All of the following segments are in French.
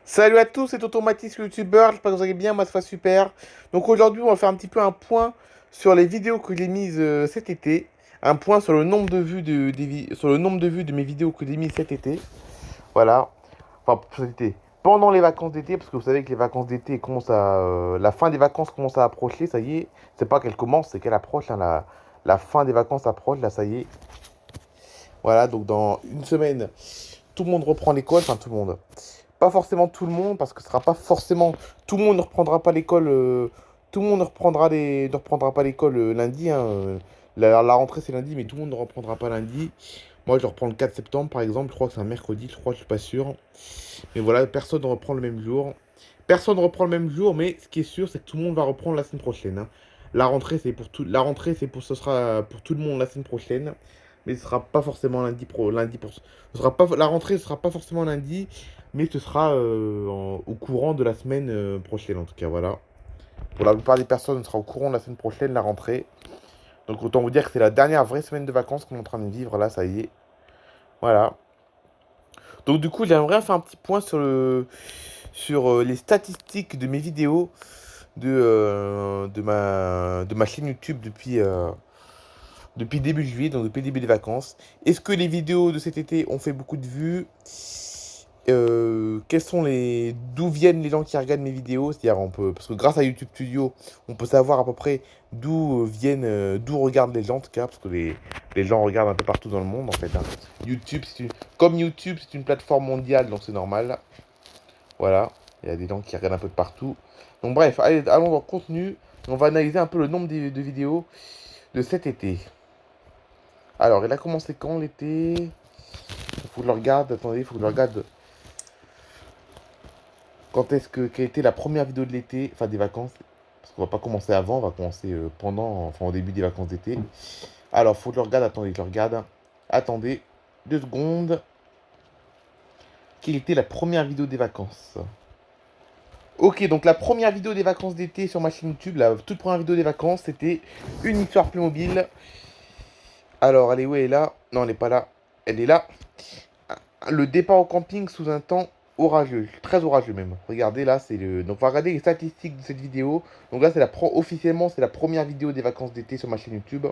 Salut à tous, c'est Automatis le youtubeur, j'espère que vous allez bien, moi ça va super. Donc aujourd'hui on va faire un petit peu un point sur les vidéos que j'ai mises cet été. Un point sur le nombre de vues sur le nombre de vues de mes vidéos que j'ai mises cet été. Voilà. Enfin cet été. Pendant les vacances d'été, parce que vous savez que les vacances d'été commencent à. La fin des vacances commence à approcher, ça y est. C'est pas qu'elle commence, c'est qu'elle approche, hein, la fin des vacances approche, là ça y est. Voilà, donc dans une semaine, tout le monde reprend l'école, enfin tout le monde. Pas forcément tout le monde, parce que ce sera pas forcément. Tout le monde ne reprendra pas l'école. Tout le monde ne reprendra pas l'école lundi, hein. La rentrée c'est lundi, mais tout le monde ne reprendra pas lundi. Moi je reprends le 4 septembre par exemple, je crois que c'est un mercredi, je crois, je suis pas sûr. Mais voilà, personne ne reprend le même jour. Personne ne reprend le même jour, mais ce qui est sûr, c'est que tout le monde va reprendre la semaine prochaine, hein. La rentrée, c'est pour tout. La rentrée, ce sera pour tout le monde la semaine prochaine, mais ce sera pas forcément lundi pour. Ce sera pas la rentrée, ce sera pas forcément lundi, mais ce sera au courant de la semaine prochaine en tout cas, voilà. Pour la plupart des personnes, ce sera au courant de la semaine prochaine la rentrée. Donc autant vous dire que c'est la dernière vraie semaine de vacances qu'on est en train de vivre là, ça y est. Voilà. Donc du coup, j'aimerais faire un petit point sur les statistiques de mes vidéos de ma chaîne YouTube depuis début juillet, donc depuis le début des vacances. Est-ce que les vidéos de cet été ont fait beaucoup de vues? D'où viennent les gens qui regardent mes vidéos? C'est-à-dire, parce que grâce à YouTube Studio, on peut savoir à peu près d'où regardent les gens, en tout cas, parce que les gens regardent un peu partout dans le monde, en fait, hein. YouTube, comme YouTube, c'est une plateforme mondiale, donc c'est normal. Voilà, il y a des gens qui regardent un peu de partout. Donc bref, allez, allons dans le contenu. On va analyser un peu le nombre de vidéos de cet été. Alors, il a commencé quand l'été? Il faut que je le regarde, attendez, il faut que je le regarde. Quelle était la première vidéo de l'été, enfin des vacances? Parce qu'on va pas commencer avant, on va commencer enfin au début des vacances d'été. Alors, faut que je le regarde, attendez, je le regarde. Attendez, 2 secondes. Quelle était la première vidéo des vacances? Ok, donc la première vidéo des vacances d'été sur ma chaîne YouTube, la toute première vidéo des vacances, c'était une histoire Playmobil. Alors, elle est où? Elle est là. Non, elle n'est pas là. Elle est là. Le départ au camping sous un temps orageux, très orageux même. Regardez là, c'est le. Donc, on va regarder les statistiques de cette vidéo. Donc là, officiellement, c'est la première vidéo des vacances d'été sur ma chaîne YouTube.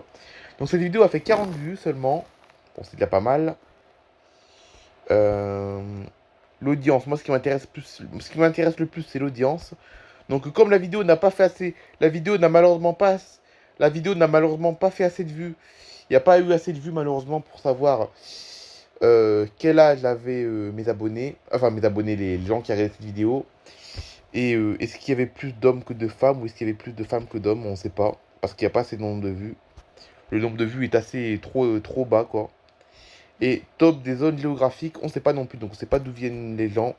Donc, cette vidéo a fait 40 vues seulement. Bon, c'est déjà pas mal. Euh, L'audience, moi, ce qui m'intéresse le plus, c'est l'audience. Donc comme la vidéo n'a pas fait assez, la vidéo n'a malheureusement pas fait assez de vues. Il n'y a pas eu assez de vues malheureusement pour savoir quel âge avaient mes abonnés, enfin mes abonnés, les gens qui regardaient cette vidéo. Et est-ce qu'il y avait plus d'hommes que de femmes ou est-ce qu'il y avait plus de femmes que d'hommes, on ne sait pas, parce qu'il n'y a pas assez de nombre de vues. Le nombre de vues est assez trop bas quoi. Et top des zones géographiques, on ne sait pas non plus, donc on ne sait pas d'où viennent les gens.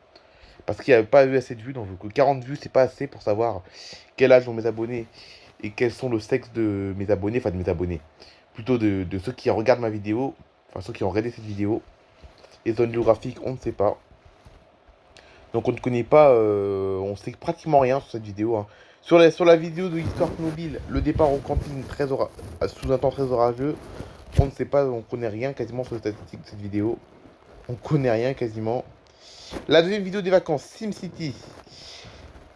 Parce qu'il n'y avait pas eu assez de vues, donc 40 vues, c'est pas assez pour savoir quel âge ont mes abonnés et quels sont le sexe de mes abonnés, enfin de mes abonnés. Plutôt de ceux qui regardent ma vidéo, enfin ceux qui ont regardé cette vidéo. Les zones géographiques, on ne sait pas. Donc on ne connaît pas, on sait pratiquement rien sur cette vidéo, hein. Sur la vidéo de Histoire Mobile, le départ au camping sous un temps très orageux, on ne sait pas, on connaît rien quasiment sur les statistiques de cette vidéo. On connaît rien quasiment. La deuxième vidéo des vacances, SimCity.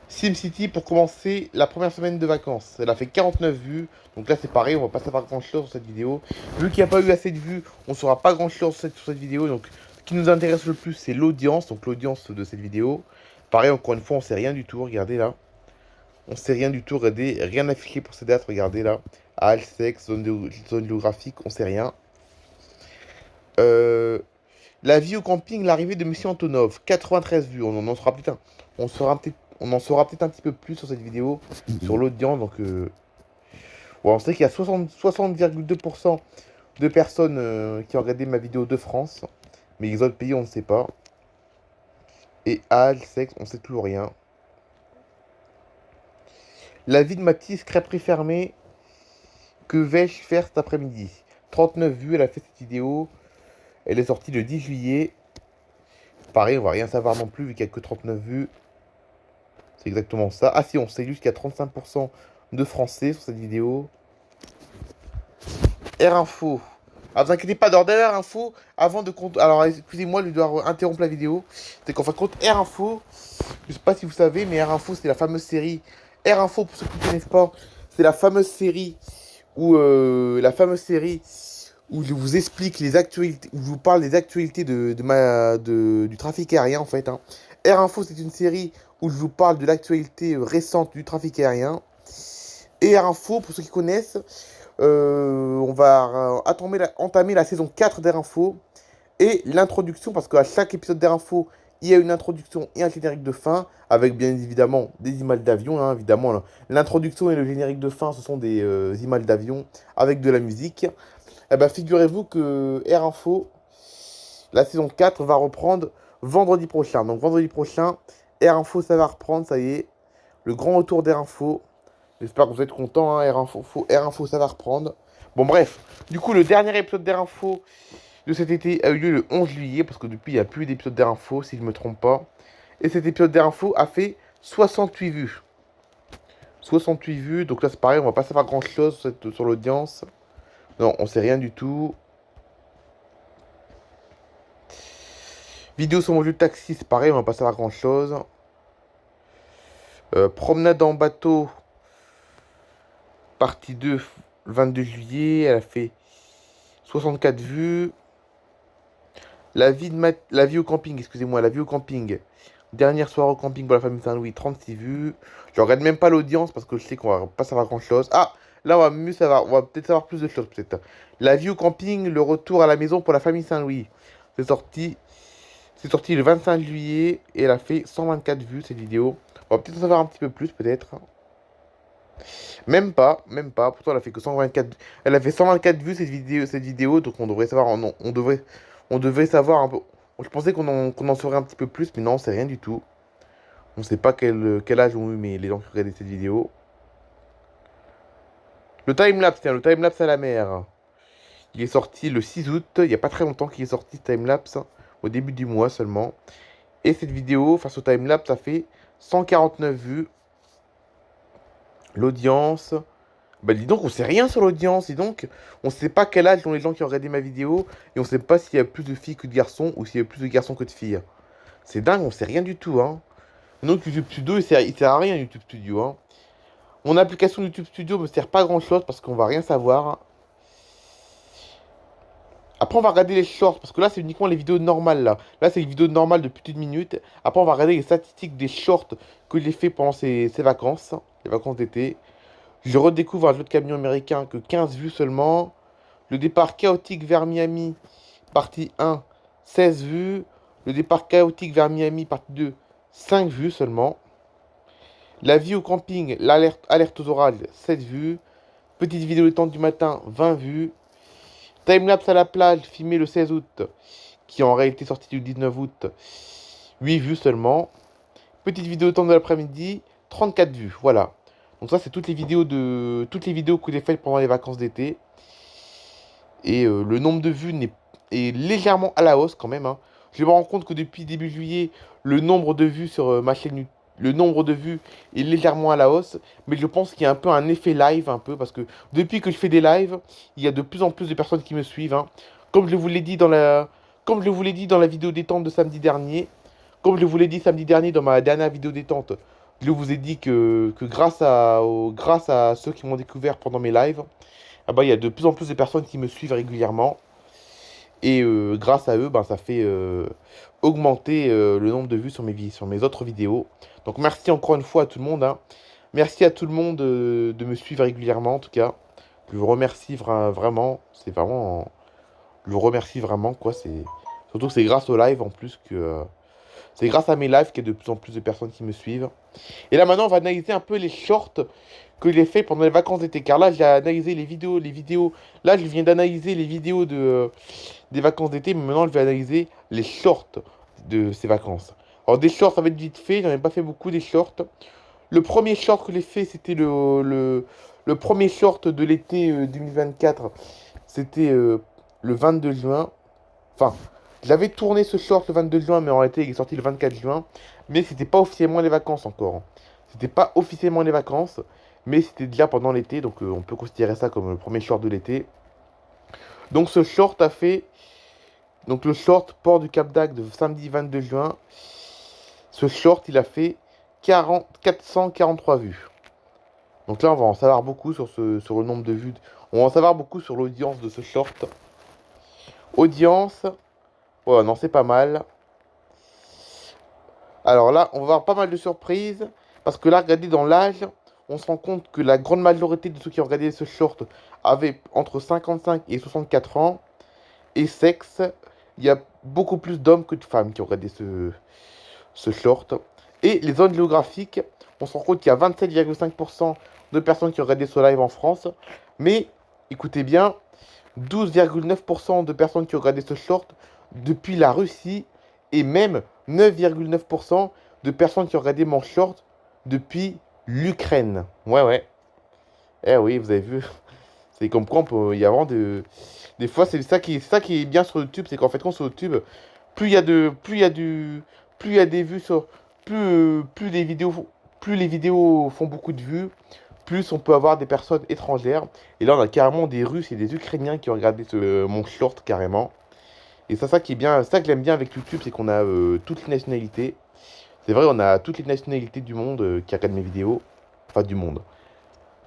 SimCity pour commencer la première semaine de vacances. Elle a fait 49 vues. Donc là c'est pareil, on va pas savoir grand chose sur cette vidéo. Vu qu'il n'y a pas eu assez de vues, on saura pas grand chose sur cette vidéo. Donc ce qui nous intéresse le plus c'est l'audience. Donc l'audience de cette vidéo. Pareil, encore une fois, on sait rien du tout. Regardez là. On sait rien du tout. Regardez, rien affiché pour ces dates. Regardez là. Âge, sexe, zone géographique, on sait rien. Euh, la vie au camping, l'arrivée de Monsieur Antonov, 93 vues. On en saura peut-être on en saura peut-être un petit peu plus sur cette vidéo, sur l'audience. Donc, ouais, on sait qu'il y a 60,2% de personnes qui ont regardé ma vidéo de France, mais les autres pays, on ne sait pas. Et âge, sexe, on sait toujours rien. La vie de Mathis, crêperie fermée, que vais-je faire cet après-midi? 39 vues, elle a fait cette vidéo. Elle est sortie le 10 juillet. Pareil, on va rien savoir non plus, vu qu'il n'y a que 39 vues. C'est exactement ça. Ah si, on sait juste qu'il y a 35% de Français sur cette vidéo. Air Info. Alors, vous inquiétez pas, dernière info, avant de... Alors, excusez-moi, je dois interrompre la vidéo. C'est qu'en fin de compte, Air Info, je sais pas si vous savez, mais Air Info, c'est la fameuse série... Air Info, pour ceux qui ne connaissent pas, c'est la fameuse série où je vous explique les actualités, où je vous parle des actualités du trafic aérien, en fait. Hein. Air Info, c'est une série où je vous parle de l'actualité récente du trafic aérien. Et Air Info, pour ceux qui connaissent, on va entamer la saison 4 d'Air Info et l'introduction, parce qu'à chaque épisode d'Air Info, il y a une introduction et un générique de fin, avec bien évidemment des images d'avion, hein, évidemment. L'introduction et le générique de fin, ce sont des images d'avion avec de la musique. Eh ben, figurez-vous que Air Info, la saison 4, va reprendre vendredi prochain. Donc vendredi prochain, Air Info, ça va reprendre, ça y est. Le grand retour d'Air Info. J'espère que vous êtes contents, hein, Air Info, ça va reprendre. Bon, bref. Du coup, le dernier épisode d'Air Info de cet été a eu lieu le 11 juillet, parce que depuis, il n'y a plus d'épisode d'Air Info, si je ne me trompe pas. Et cet épisode d'Air Info a fait 68 vues. 68 vues, donc là, c'est pareil, on va pas savoir grand-chose sur l'audience. Non, on sait rien du tout. Vidéo sur mon jeu de taxi, c'est pareil, on va pas savoir grand-chose. Promenade en bateau, partie 2, le 22 juillet, elle a fait 64 vues. La vie au camping, excusez-moi, la vie au camping. Dernière soirée au camping pour la famille Saint-Louis, 36 vues. Je regarde même pas l'audience parce que je sais qu'on va pas savoir grand-chose. Ah, là on va mieux savoir, on va peut-être savoir plus de choses peut-être. La vie au camping, le retour à la maison pour la famille Saint-Louis. C'est sorti, c'est sorti le 25 juillet et elle a fait 124 vues cette vidéo. On va peut-être en savoir un petit peu plus peut-être. Même pas. Pourtant elle a fait que 124. Elle a fait 124 vues cette vidéo, donc on devrait savoir, non, on devait savoir un peu. Je pensais qu'on en saurait un petit peu plus, mais non, c'est rien du tout. On sait pas quel âge ont eu mais les gens qui regardaient cette vidéo. Le timelapse, tiens, le timelapse à la mer. Il est sorti le 6 août, il n'y a pas très longtemps qu'il est sorti ce timelapse, au début du mois seulement. Et cette vidéo, face au timelapse, ça fait 149 vues. L'audience. Bah dis donc, on sait rien sur l'audience, dis donc. On sait pas quel âge ont les gens qui ont regardé ma vidéo, et on sait pas s'il y a plus de filles que de garçons, ou s'il y a plus de garçons que de filles. C'est dingue, on sait rien du tout, hein. Donc YouTube Studio, il sert à rien, YouTube Studio, hein. Mon application YouTube Studio me sert pas à grand chose parce qu'on va rien savoir. Après, on va regarder les shorts parce que là, c'est uniquement les vidéos normales. Là c'est les vidéos normales de plus d'une minute. Après, on va regarder les statistiques des shorts que j'ai fait pendant ces vacances, les vacances d'été. Je redécouvre un jeu de camion américain que 15 vues seulement. Le départ chaotique vers Miami, partie 1, 16 vues. Le départ chaotique vers Miami, partie 2, 5 vues seulement. La vie au camping, alerte aux orages, 7 vues. Petite vidéo le temps du matin, 20 vues. Timelapse à la plage, filmé le 16 août, qui en réalité sorti le 19 août, 8 vues seulement. Petite vidéo le temps de l'après-midi, 34 vues, voilà. Donc ça, c'est toutes les vidéos que j'ai faites pendant les vacances d'été. Et le nombre de vues est légèrement à la hausse quand même, hein. Je me rends compte que depuis début juillet, le nombre de vues sur ma chaîne YouTube, le nombre de vues est légèrement à la hausse, mais je pense qu'il y a un peu un effet live, un peu, parce que depuis que je fais des lives, il y a de plus en plus de personnes qui me suivent, hein. Comme je vous l'ai dit comme je vous l'ai dit dans la vidéo détente de samedi dernier, comme je vous l'ai dit samedi dernier dans ma dernière vidéo détente, je vous ai dit que grâce à ceux qui m'ont découvert pendant mes lives, ah bah, il y a de plus en plus de personnes qui me suivent régulièrement. Et grâce à eux, ben, ça fait augmenter le nombre de vues sur mes autres vidéos. Donc merci encore une fois à tout le monde, hein. Merci à tout le monde de me suivre régulièrement en tout cas. Je vous remercie vraiment. C'est vraiment. Je vous remercie vraiment quoi. Surtout que c'est grâce au live en plus que. C'est grâce à mes lives qu'il y a de plus en plus de personnes qui me suivent. Et là maintenant on va analyser un peu les shorts que j'ai fait pendant les vacances d'été. Car là j'ai analysé les vidéos. Là je viens d'analyser les vidéos des vacances d'été, mais maintenant je vais analyser les shorts de ces vacances. Alors des shorts ça va être vite fait, j'en ai pas fait beaucoup des shorts. Le premier short que j'ai fait c'était le premier short de l'été 2024. C'était le 22 juin. Enfin, j'avais tourné ce short le 22 juin, mais en réalité il est sorti le 24 juin. Mais c'était pas officiellement les vacances encore. C'était pas officiellement les vacances, mais c'était déjà pendant l'été, donc on peut considérer ça comme le premier short de l'été. Donc ce short a fait... Donc le short port du Cap d'Agde de samedi 22 juin. Ce short, il a fait 443 vues. Donc là, on va en savoir beaucoup sur le nombre de vues. On va en savoir beaucoup sur l'audience de ce short. Audience. Ouais, non, c'est pas mal. Alors là, on va avoir pas mal de surprises. Parce que là, regardez dans l'âge, on se rend compte que la grande majorité de ceux qui ont regardé ce short avaient entre 55 et 64 ans. Et sexe, il y a beaucoup plus d'hommes que de femmes qui ont regardé ce short. Et les zones géographiques, on se rend compte qu'il y a 27,5% de personnes qui ont regardé ce live en France. Mais, écoutez bien, 12,9% de personnes qui ont regardé ce short depuis la Russie. Et même 9,9% de personnes qui ont regardé mon short depuis l'Ukraine. Ouais, ouais. Eh oui, vous avez vu. C'est comme quoi, il y a vraiment de... Des fois, c'est ça qui est bien sur YouTube, c'est qu'en fait, quand sur YouTube, plus il y a des vues sur, plus les vidéos font beaucoup de vues, plus on peut avoir des personnes étrangères. Et là, on a carrément des Russes et des Ukrainiens qui ont regardé mon short carrément. Et ça qui est bien, ça que j'aime bien avec YouTube, c'est qu'on a toutes les nationalités. C'est vrai, on a toutes les nationalités du monde qui regardent mes vidéos. Enfin, du monde.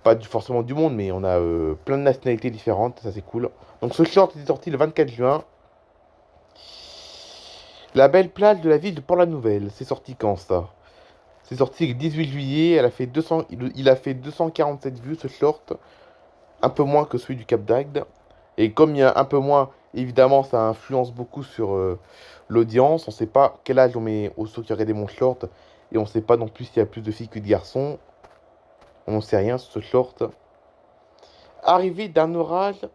Pas forcément du monde, mais on a plein de nationalités différentes, ça c'est cool. Donc ce short est sorti le 24 juin. La belle plage de la ville de Port-la-Nouvelle, c'est sorti quand ça? C'est sorti le 18 juillet, il a fait 247 vues ce short, un peu moins que celui du Cap d'Agde. Et comme il y a un peu moins, évidemment ça influence beaucoup sur l'audience. On sait pas quel âge on met aux ceux qui ont regardé mon short, et on sait pas non plus s'il y a plus de filles que de garçons. On n'en sait rien sur ce short. Arrivée d'un orage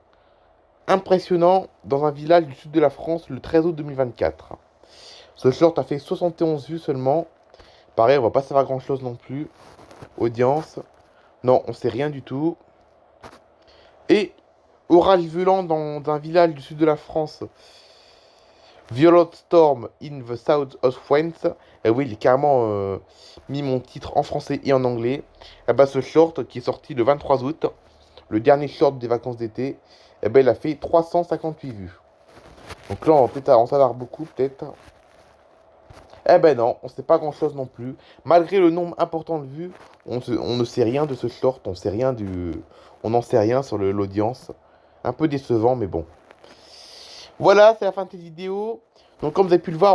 impressionnant dans un village du sud de la France le 13 août 2024. Ce short a fait 71 vues seulement. Pareil, on va pas savoir grand chose non plus. Audience. Non, on sait rien du tout. Et orage violent dans un village du sud de la France. Violent Storm in the South of France. Et oui, j'ai carrément mis mon titre en français et en anglais. Et bah, ce short qui est sorti le 23 août, le dernier short des vacances d'été, et ben il a fait 358 vues. Donc là, on va peut-être en savoir beaucoup, peut-être. Eh ben non, on sait pas grand-chose non plus. Malgré le nombre important de vues, on ne sait rien de ce short, on n'en sait rien sur l'audience. Un peu décevant, mais bon. Voilà, c'est la fin de cette vidéo. Donc comme vous avez pu le voir,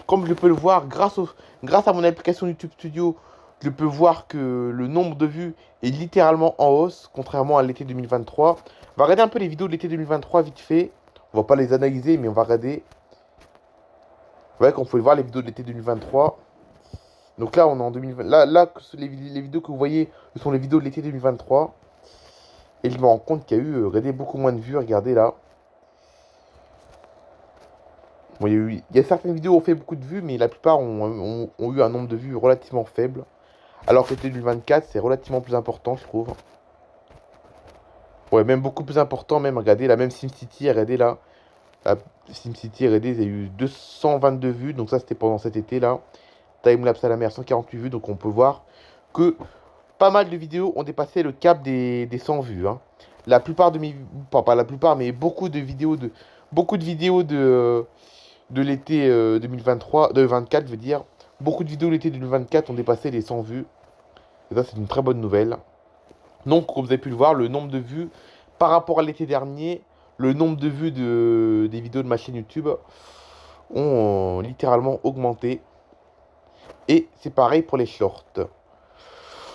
comme je peux le voir, grâce à mon application YouTube Studio, je peux voir que le nombre de vues est littéralement en hausse, contrairement à l'été 2023. On va regarder un peu les vidéos de l'été 2023 vite fait. On va pas les analyser, mais on va regarder. Ouais, comme vous pouvez le voir, les vidéos de l'été 2023. Donc là, on est en 2020. Là les vidéos que vous voyez, ce sont les vidéos de l'été 2023. Et je me rends compte qu'il y a eu, regardez, beaucoup moins de vues. Regardez là. Bon, il y a certaines vidéos qui ont fait beaucoup de vues, mais la plupart ont eu un nombre de vues relativement faible. Alors que l'été 2024, c'est relativement plus important, je trouve. Ouais, même beaucoup plus important, même, regardez, la même SimCity, regardez là. La SimCity, regardez, il y a eu 222 vues, donc ça c'était pendant cet été là. Timelapse à la mer, 148 vues, donc on peut voir que pas mal de vidéos ont dépassé le cap des 100 vues. Hein. La plupart de mes... Pas la plupart, mais beaucoup de vidéos de l'été 2023, de 24, je veux dire. Beaucoup de vidéos de l'été 2024 ont dépassé les 100 vues. Et ça, c'est une très bonne nouvelle. Donc, comme vous avez pu le voir, le nombre de vues par rapport à l'été dernier, le nombre de vues des vidéos de ma chaîne YouTube ont littéralement augmenté. Et c'est pareil pour les shorts.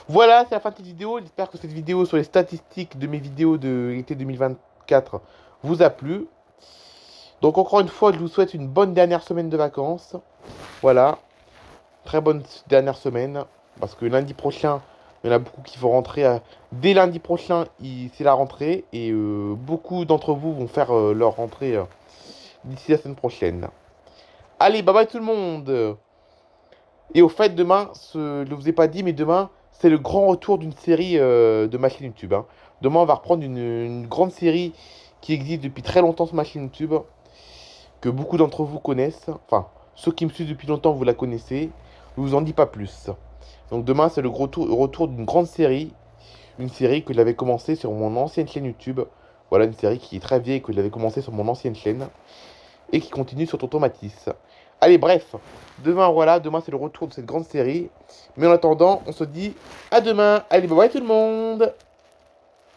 Voilà, c'est la fin de cette vidéo. J'espère que cette vidéo sur les statistiques de mes vidéos de l'été 2024 vous a plu. Donc encore une fois, je vous souhaite une bonne dernière semaine de vacances. Voilà. Très bonne dernière semaine. Parce que lundi prochain, il y en a beaucoup qui vont rentrer. Dès lundi prochain, c'est la rentrée. Et beaucoup d'entre vous vont faire leur rentrée d'ici la semaine prochaine. Allez, bye bye tout le monde. Et au fait, demain, je ne vous ai pas dit, mais demain, c'est le grand retour d'une série de ma chaîne YouTube. Hein. Demain, on va reprendre une grande série qui existe depuis très longtemps sur ma chaîne YouTube. Que beaucoup d'entre vous connaissent. Enfin, ceux qui me suivent depuis longtemps, vous la connaissez. Je vous en dis pas plus. Donc demain, c'est le retour d'une grande série. Une série que j'avais commencé sur mon ancienne chaîne YouTube. Voilà une série qui est très vieille, que j'avais commencé sur mon ancienne chaîne et qui continue sur Tonton Matisse. Allez, bref, demain, voilà, demain c'est le retour de cette grande série. Mais en attendant, on se dit à demain. Allez, bye bye tout le monde!